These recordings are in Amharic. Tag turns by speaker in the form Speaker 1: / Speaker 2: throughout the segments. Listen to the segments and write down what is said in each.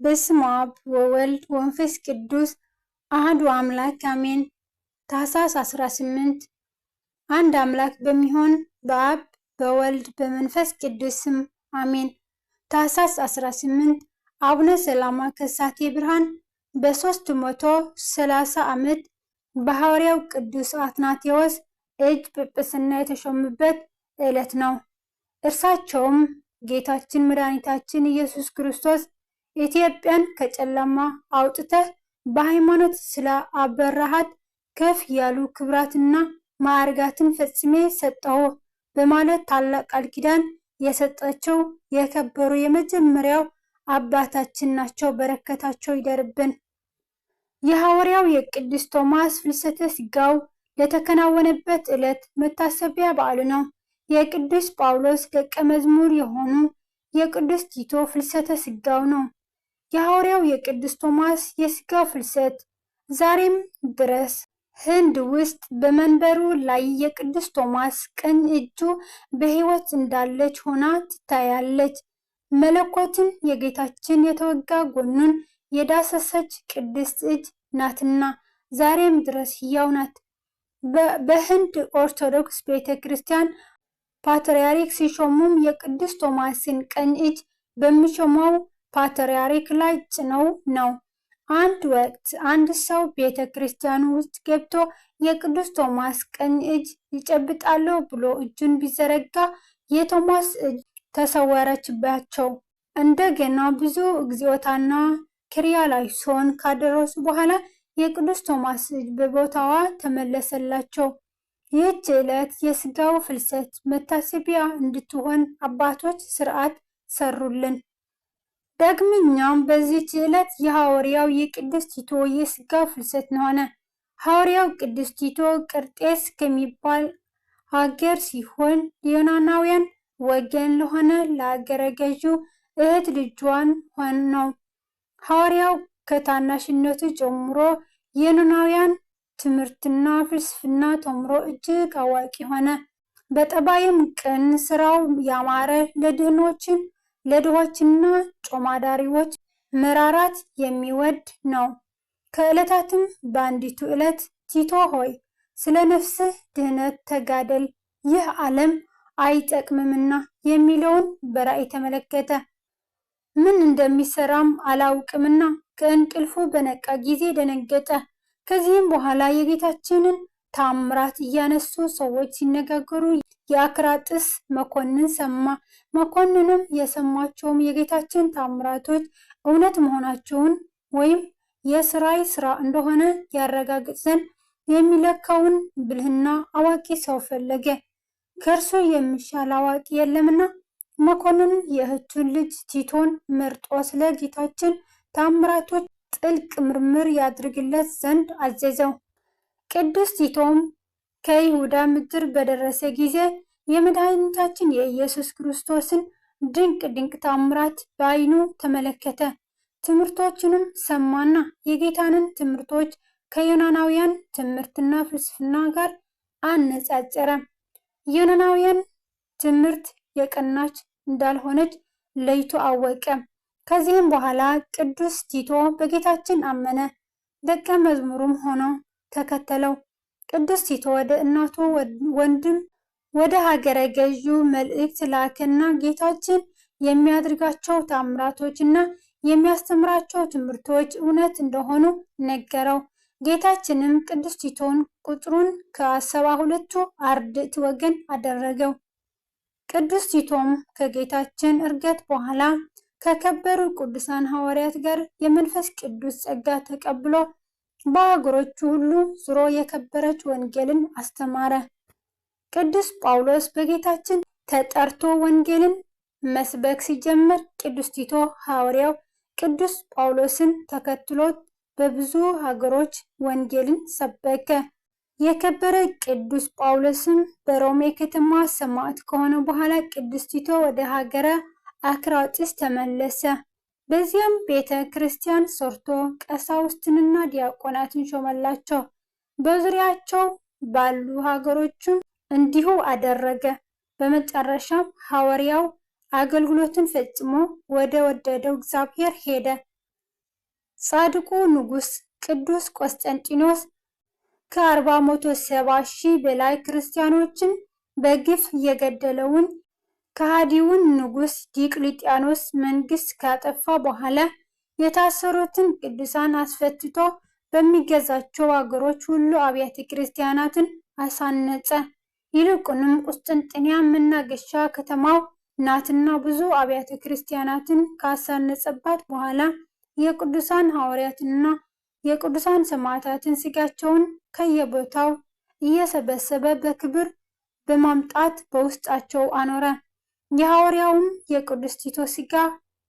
Speaker 1: በስመ አብ ወወልድ ወመንፈስ ቅዱስ አሐዱ አምላክ አሜን። ታኅሳስ 18 አንድ አምላክ በሚሆን በአብ በወልድ በመንፈስ ቅዱስ ስም አሜን። ታኅሳስ 18 አቡነ ሰላማ ከሳቴ ብርሃን በ330 ዓመት በሐዋርያው ቅዱስ አትናቴዎስ እጅ ጵጵስና የተሾሙበት ዕለት ነው። እርሳቸውም ጌታችን መድኃኒታችን ኢየሱስ ክርስቶስ ኢትዮጵያን ከጨለማ አውጥተህ በሃይማኖት ስለ አበራሃት ከፍ ያሉ ክብራትና ማዕርጋትን ፈጽሜ ሰጠሁ በማለት ታላቅ ቃል ኪዳን የሰጣቸው የከበሩ የመጀመሪያው አባታችን ናቸው። በረከታቸው ይደርብን። የሐዋርያው የቅዱስ ቶማስ ፍልሰተ ሥጋው ለተከናወነበት ዕለት መታሰቢያ በዓሉ ነው። የቅዱስ ጳውሎስ ደቀ መዝሙር የሆኑ የቅዱስ ቲቶ ፍልሰተ ሥጋው ነው። የሐዋርያው የቅዱስ ቶማስ የሥጋው ፍልሰት ዛሬም ድረስ ህንድ ውስጥ በመንበሩ ላይ የቅዱስ ቶማስ ቀኝ እጁ በሕይወት እንዳለች ሆና ትታያለች። መለኮትን የጌታችን የተወጋ ጎኑን የዳሰሰች ቅድስት እጅ ናትና ዛሬም ድረስ ሕያው ናት። በህንድ ኦርቶዶክስ ቤተ ክርስቲያን ፓትርያርክ ሲሾሙም የቅዱስ ቶማስን ቀኝ እጅ በሚሾመው ፓትርያርክ ላይ ጭነው ነው። አንድ ወቅት አንድ ሰው ቤተ ክርስቲያኑ ውስጥ ገብቶ የቅዱስ ቶማስ ቀኝ እጅ ይጨብጣለሁ ብሎ እጁን ቢዘረጋ የቶማስ እጅ ተሰወረችባቸው። እንደገና ብዙ እግዚኦታና ክርያላይሶን ካደረሱ በኋላ የቅዱስ ቶማስ እጅ በቦታዋ ተመለሰላቸው። ይህች ዕለት የሥጋው ፍልሰት መታሰቢያ እንድትሆን አባቶች ሥርዓት ሰሩልን። ዳግመኛም በዚህች ዕለት የሐዋርያው የቅዱስ ቲቶ የሥጋው ፍልሰት ሆነ። ሐዋርያው ቅዱስ ቲቶ ቀርጤስ ከሚባል ሀገር ሲሆን የዮናናውያን ወገን ለሆነ ለአገረ ገዡ እህት ልጇን ነው። ሐዋርያው ከታናሽነቱ ጀምሮ የዮናናውያን ትምህርትና ፍልስፍና ተምሮ እጅግ አዋቂ ሆነ። በጠባይም ቅን፣ ስራው ያማረ፣ ለድሆችና ጮማዳሪዎች መራራት የሚወድ ነው። ከዕለታትም በአንዲቱ ዕለት ቲቶ ሆይ ስለ ነፍስህ ድህነት ተጋደል፣ ይህ ዓለም አይጠቅምምና የሚለውን በራእይ ተመለከተ። ምን እንደሚሰራም አላውቅምና ከእንቅልፉ በነቃ ጊዜ ደነገጠ። ከዚህም በኋላ የጌታችንን ታምራት እያነሱ ሰዎች ሲነጋገሩ የአክራጥስ መኮንን ሰማ። መኮንንም የሰማቸውም የጌታችን ታምራቶች እውነት መሆናቸውን ወይም የስራይ ስራ እንደሆነ ያረጋግጥ ዘንድ የሚለካውን ብልህና አዋቂ ሰው ፈለገ። ከእርሱ የሚሻል አዋቂ የለምና መኮንን የእህቱን ልጅ ቲቶን መርጦ ስለ ጌታችን ታምራቶች ጥልቅ ምርምር ያድርግለት ዘንድ አዘዘው። ቅዱስ ቲቶም ከይሁዳ ምድር በደረሰ ጊዜ የመድኃኒታችን የኢየሱስ ክርስቶስን ድንቅ ታምራት በዓይኑ ተመለከተ። ትምህርቶቹንም ሰማና የጌታንን ትምህርቶች ከዮናናውያን ትምህርትና ፍልስፍና ጋር አነጻጸረ። ዮናናውያን ትምህርት የቀናች እንዳልሆነች ለይቶ አወቀ። ከዚህም በኋላ ቅዱስ ቲቶ በጌታችን አመነ፣ ደቀ መዝሙሩም ሆኖ ተከተለው። ቅዱስ ቲቶ ወደ እናቱ ወንድም ወደ ሀገረ ገዡ መልእክት ላከና ጌታችን የሚያደርጋቸው ታምራቶችና የሚያስተምራቸው ትምህርቶች እውነት እንደሆኑ ነገረው። ጌታችንም ቅዱስ ቲቶን ቁጥሩን ከ72ቱ አርድእት ወገን አደረገው። ቅዱስ ቲቶም ከጌታችን ዕርገት በኋላ ከከበሩ ቅዱሳን ሐዋርያት ጋር የመንፈስ ቅዱስ ጸጋ ተቀብሎ በአገሮቹ ሁሉ ዙሮ የከበረች ወንጌልን አስተማረ። ቅዱስ ጳውሎስ በጌታችን ተጠርቶ ወንጌልን መስበክ ሲጀምር ቅዱስ ቲቶ ሐዋርያው ቅዱስ ጳውሎስን ተከትሎት በብዙ ሀገሮች ወንጌልን ሰበከ። የከበረ ቅዱስ ጳውሎስም በሮሜ ከተማ ሰማዕት ከሆነ በኋላ ቅዱስ ቲቶ ወደ ሀገረ አክራጥስ ተመለሰ። በዚያም ቤተ ክርስቲያን ሰርቶ ቀሳውስትንና ዲያቆናትን ሾመላቸው። በዙሪያቸው ባሉ ሀገሮችም እንዲሁ አደረገ። በመጨረሻም ሐዋርያው አገልግሎትን ፈጽሞ ወደ ወደደው እግዚአብሔር ሄደ። ጻድቁ ንጉሥ ቅዱስ ቆስጠንጢኖስ ከ470,000 በላይ ክርስቲያኖችን በግፍ የገደለውን ከሃዲውን ንጉሥ ዲዮቅልጥያኖስ መንግስት ካጠፋ በኋላ የታሰሩትን ቅዱሳን አስፈትቶ በሚገዛቸው አገሮች ሁሉ አብያተ ክርስቲያናትን አሳነጸ። ይልቁንም ቁስጥንጥንያ መናገሻ ከተማው ናትና ብዙ አብያተ ክርስቲያናትን ካሳነጸባት በኋላ የቅዱሳን ሐዋርያትና የቅዱሳን ሰማዕታትን ስጋቸውን ከየቦታው እየሰበሰበ በክብር በማምጣት በውስጣቸው አኖረ። የሐዋርያውም የቅዱስ ቲቶ ስጋ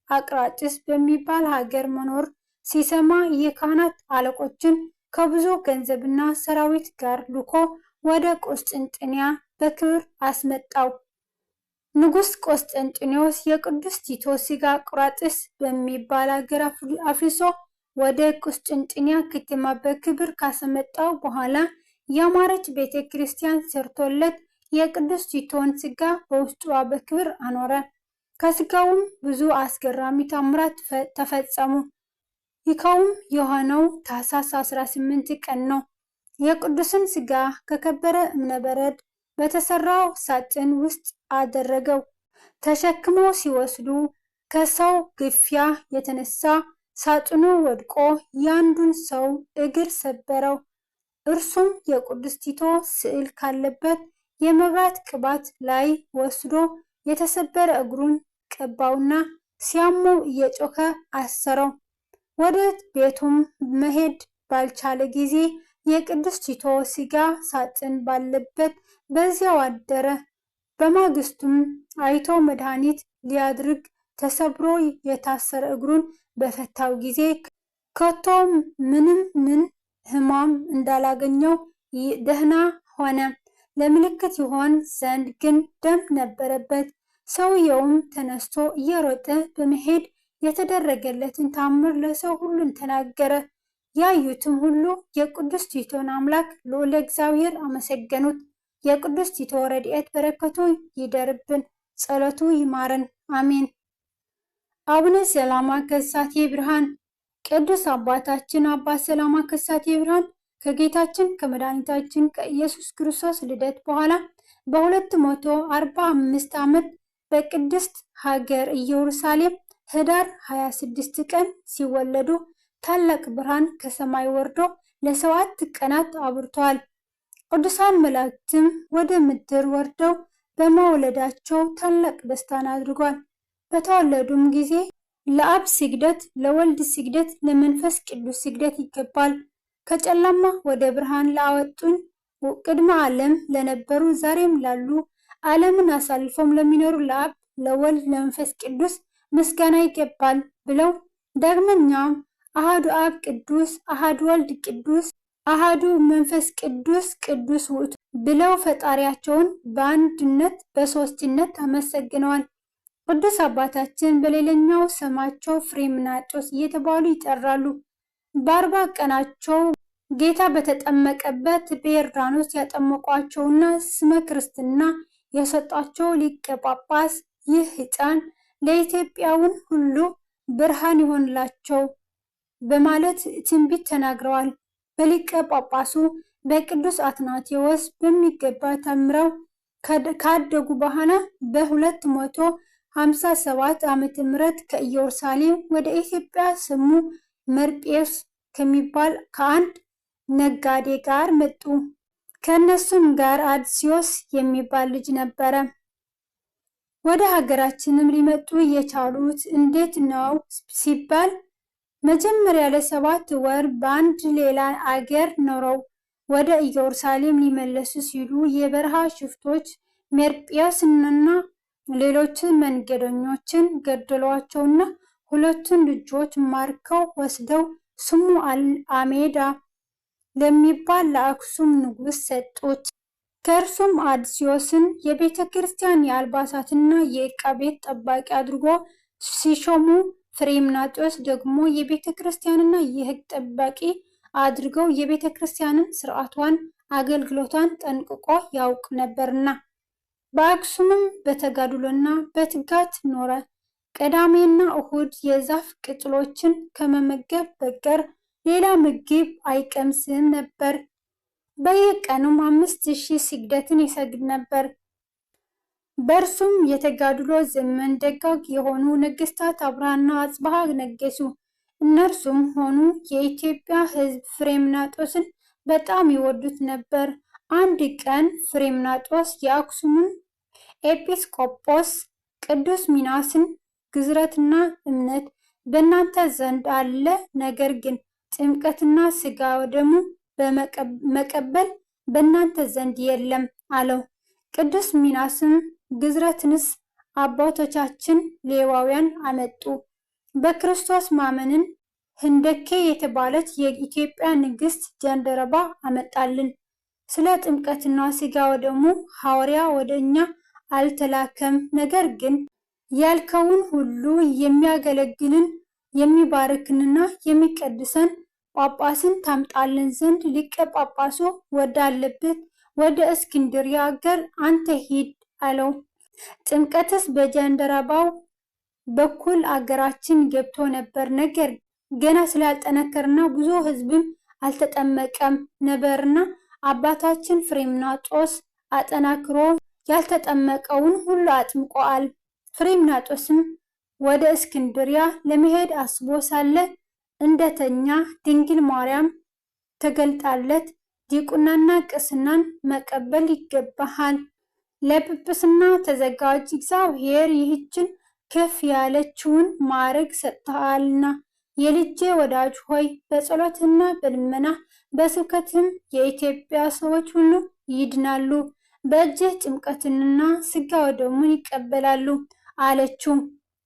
Speaker 1: አቅራጥስ በሚባል ሀገር መኖር ሲሰማ የካህናት አለቆችን ከብዙ ገንዘብና ሰራዊት ጋር ልኮ ወደ ቁስጥንጥንያ በክብር አስመጣው። ንጉሥ ቆስጠንጢኖስ የቅዱስ ቲቶ ስጋ አቅራጥስ በሚባል ሀገር አፍልሶ ወደ ቁስጥንጥንያ ከተማ በክብር ካስመጣው በኋላ ያማረች ቤተ ክርስቲያን ሰርቶለት የቅዱስ ቲቶን ስጋ በውስጧ በክብር አኖረ። ከስጋውም ብዙ አስገራሚ ታምራት ተፈጸሙ። ይኸውም የሆነው ታኅሳስ 18 ቀን ነው። የቅዱስን ስጋ ከከበረ እብነበረድ በተሰራው ሳጥን ውስጥ አደረገው። ተሸክመው ሲወስዱ ከሰው ግፊያ የተነሳ ሳጥኑ ወድቆ ያንዱን ሰው እግር ሰበረው። እርሱም የቅዱስ ቲቶ ስዕል ካለበት የመብራት ቅባት ላይ ወስዶ የተሰበረ እግሩን ቀባውና ሲያመው እየጮኸ አሰረው። ወደ ቤቱም መሄድ ባልቻለ ጊዜ የቅዱስ ቲቶ ስጋ ሳጥን ባለበት በዚያው አደረ። በማግስቱም አይቶ መድኃኒት ሊያድርግ ተሰብሮ የታሰረ እግሩን በፈታው ጊዜ ከቶ ምን ሕማም እንዳላገኘው ደህና ሆነ። ለምልክት ይሆን ዘንድ ግን ደም ነበረበት። ሰውየውም ተነስቶ እየሮጠ በመሄድ የተደረገለትን ታምር ለሰው ሁሉን ተናገረ። ያዩትም ሁሉ የቅዱስ ቲቶን አምላክ ልዑለ እግዚአብሔር አመሰገኑት። የቅዱስ ቲቶ ረድኤት በረከቱ ይደርብን፣ ጸሎቱ ይማረን፣ አሜን። አቡነ ሰላማ ከሳቴ ብርሃን። ቅዱስ አባታችን አባ ሰላማ ከሳቴ ብርሃን ከጌታችን ከመድኃኒታችን ከኢየሱስ ክርስቶስ ልደት በኋላ በ245 ዓመት በቅድስት ሀገር ኢየሩሳሌም ህዳር 26 ቀን ሲወለዱ ታላቅ ብርሃን ከሰማይ ወርዶ ለ7 ቀናት አብርተዋል። ቅዱሳን መላእክትም ወደ ምድር ወርደው በመወለዳቸው ታላቅ ደስታን አድርጓል። በተወለዱም ጊዜ ለአብ ስግደት፣ ለወልድ ስግደት፣ ለመንፈስ ቅዱስ ስግደት ይገባል። ከጨለማ ወደ ብርሃን ላወጡኝ ቅድመ ዓለም ለነበሩ ዛሬም ላሉ ዓለምን አሳልፎም ለሚኖሩ ለአብ ለወልድ ለመንፈስ ቅዱስ ምስጋና ይገባል ብለው ዳግመኛም አሃዱ አብ ቅዱስ፣ አሃዱ ወልድ ቅዱስ፣ አሃዱ መንፈስ ቅዱስ ቅዱስ ውእቱ ብለው ፈጣሪያቸውን በአንድነት በሶስትነት አመሰግነዋል። ቅዱስ አባታችን በሌላኛው ስማቸው ፍሬምናጦስ እየተባሉ ይጠራሉ። በ40 ቀናቸው ጌታ በተጠመቀበት በዮርዳኖስ ያጠመቋቸውና ስመ ክርስትና የሰጧቸው ሊቀ ጳጳስ ይህ ሕፃን ለኢትዮጵያውን ሁሉ ብርሃን ይሆንላቸው በማለት ትንቢት ተናግረዋል። በሊቀ ጳጳሱ በቅዱስ አትናቴዎስ በሚገባ ተምረው ካደጉ በኋላ በ257 ዓመተ ምህረት ከኢየሩሳሌም ወደ ኢትዮጵያ ስሙ መርጴስ ከሚባል ከአንድ ነጋዴ ጋር መጡ። ከእነሱም ጋር አድሲዮስ የሚባል ልጅ ነበረ። ወደ ሀገራችንም ሊመጡ የቻሉት እንዴት ነው ሲባል መጀመሪያ ለ7 ወር በአንድ ሌላ አገር ኖረው ወደ ኢየሩሳሌም ሊመለሱ ሲሉ የበረሃ ሽፍቶች መርጴስንና ሌሎችን መንገደኞችን ገደሏቸውና 2 ልጆች ማርከው ወስደው ስሙ አልአሜዳ ለሚባል ለአክሱም ንጉሥ ሰጡት። ከእርሱም አድሲዮስን የቤተ ክርስቲያን የአልባሳትና የዕቃ ቤት ጠባቂ አድርጎ ሲሾሙ ፍሬምናጦስ ደግሞ የቤተ ክርስቲያንና የሕግ ጠባቂ አድርገው የቤተ ክርስቲያንን ስርዓቷን አገልግሎቷን ጠንቅቆ ያውቅ ነበርና በአክሱምም በተጋድሎና በትጋት ኖረ። ቅዳሜና እሁድ የዛፍ ቅጠሎችን ከመመገብ በቀር ሌላ ምግብ አይቀምስም ነበር። በየቀኑም 5000 ስግደትን ይሰግድ ነበር። በእርሱም የተጋድሎ ዘመን ደጋግ የሆኑ ነገስታት አብርሃና አጽብሃ ነገሱ። እነርሱም ሆኑ የኢትዮጵያ ሕዝብ ፍሬምናጦስን በጣም ይወዱት ነበር። አንድ ቀን ፍሬምናጦስ የአክሱምን ኤጲስቆጶስ ቅዱስ ሚናስን ግዝረትና እምነት በእናንተ ዘንድ አለ፣ ነገር ግን ጥምቀትና ሥጋ ወደሙ መቀበል በእናንተ ዘንድ የለም አለው። ቅዱስ ሚናስም ግዝረትንስ አባቶቻችን ሌዋውያን አመጡ፣ በክርስቶስ ማመንን ህንደኬ የተባለች የኢትዮጵያ ንግስት ጃንደረባ አመጣልን። ስለ ጥምቀትና ሥጋ ወደሙ ሐዋርያ ወደ እኛ አልተላከም፣ ነገር ግን ያልከውን ሁሉ የሚያገለግልን የሚባርክንና የሚቀድሰን ጳጳስን ታምጣልን ዘንድ ሊቀ ጳጳሱ ወዳለበት ወደ እስክንድርያ አገር አንተ ሂድ አለው። ጥምቀትስ በጃንደረባው በኩል አገራችን ገብቶ ነበር፣ ነገር ገና ስላልጠነከረና ብዙ ሕዝብም አልተጠመቀም ነበርና አባታችን ፍሬምናጦስ አጠናክሮ ያልተጠመቀውን ሁሉ አጥምቆአል። ፍሬምናጦስም ወደ እስክንድርያ ለመሄድ አስቦ ሳለ እንደተኛ ድንግል ማርያም ተገልጣለት ዲቁናና ቅስናን መቀበል ይገባሃል፣ ለጵጵስና ተዘጋጅ፣ እግዚአብሔር ይህችን ከፍ ያለችውን ማዕረግ ሰጥተሃልና። የልጄ ወዳጅ ሆይ በጸሎትና በልመና በስብከትም የኢትዮጵያ ሰዎች ሁሉ ይድናሉ፣ በእጅህ ጥምቀትንና ሥጋ ወደሙን ይቀበላሉ አለችው።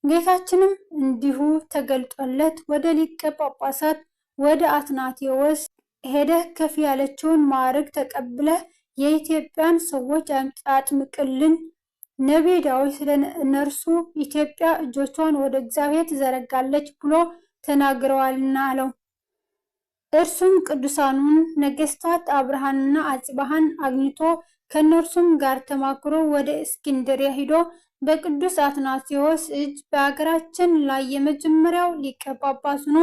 Speaker 1: ጌታችንም እንዲሁ ተገልጦለት ወደ ሊቀ ጳጳሳት ወደ አትናቴዎስ ሄደህ ከፍ ያለችውን ማዕረግ ተቀብለህ የኢትዮጵያን ሰዎች አጥምቅልን፣ ነቢይ ዳዊት ስለ እነርሱ ኢትዮጵያ እጆቿን ወደ እግዚአብሔር ትዘረጋለች ብሎ ተናግረዋልና አለው። እርሱም ቅዱሳኑን ነገስታት አብርሃንና አጽብሃን አግኝቶ ከእነርሱም ጋር ተማክሮ ወደ እስክንድርያ ሂዶ በቅዱስ አትናቴዎስ እጅ በአገራችን ላይ የመጀመሪያው ሊቀ ጳጳስ ሆኖ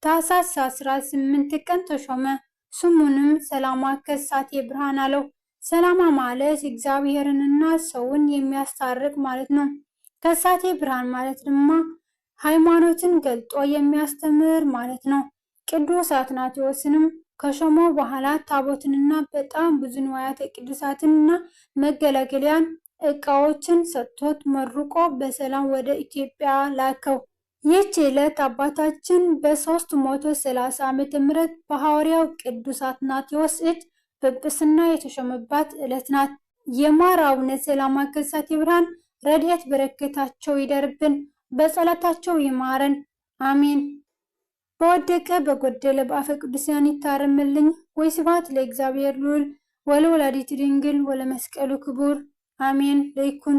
Speaker 1: ታኅሳስ 18 ቀን ተሾመ። ስሙንም ሰላማ ከሳቴ ብርሃን አለው። ሰላማ ማለት እግዚአብሔርንና ሰውን የሚያስታርቅ ማለት ነው። ከሳቴ ብርሃን ማለት ድማ ሃይማኖትን ገልጦ የሚያስተምር ማለት ነው። ቅዱስ አትናቴዎስንም ከሾመ በኋላ ታቦትንና በጣም ብዙ ንዋያተ ቅዱሳትንና መገለገያን ዕቃዎችን ሰጥቶት መርቆ በሰላም ወደ ኢትዮጵያ ላከው። ይህች ዕለት አባታችን በ330 ዓመተ ምህረት በሐዋርያው ቅዱስ አትናቴዎስ እጅ ጵጵስና የተሾመባት ዕለት ናት። የማር አቡነ ሰላማ ከሳቴ ብርሃን ረድኤት በረከታቸው ይደርብን፣ በጸሎታቸው ይማረን፣ አሜን። በወደቀ በጎደለ በአፈ ቅዱሳን ይታረምልኝ። ወስብሐት ለእግዚአብሔር ልዑል ወለወላዲቱ ድንግል ወለመስቀሉ ክቡር አሜን። ለይኩን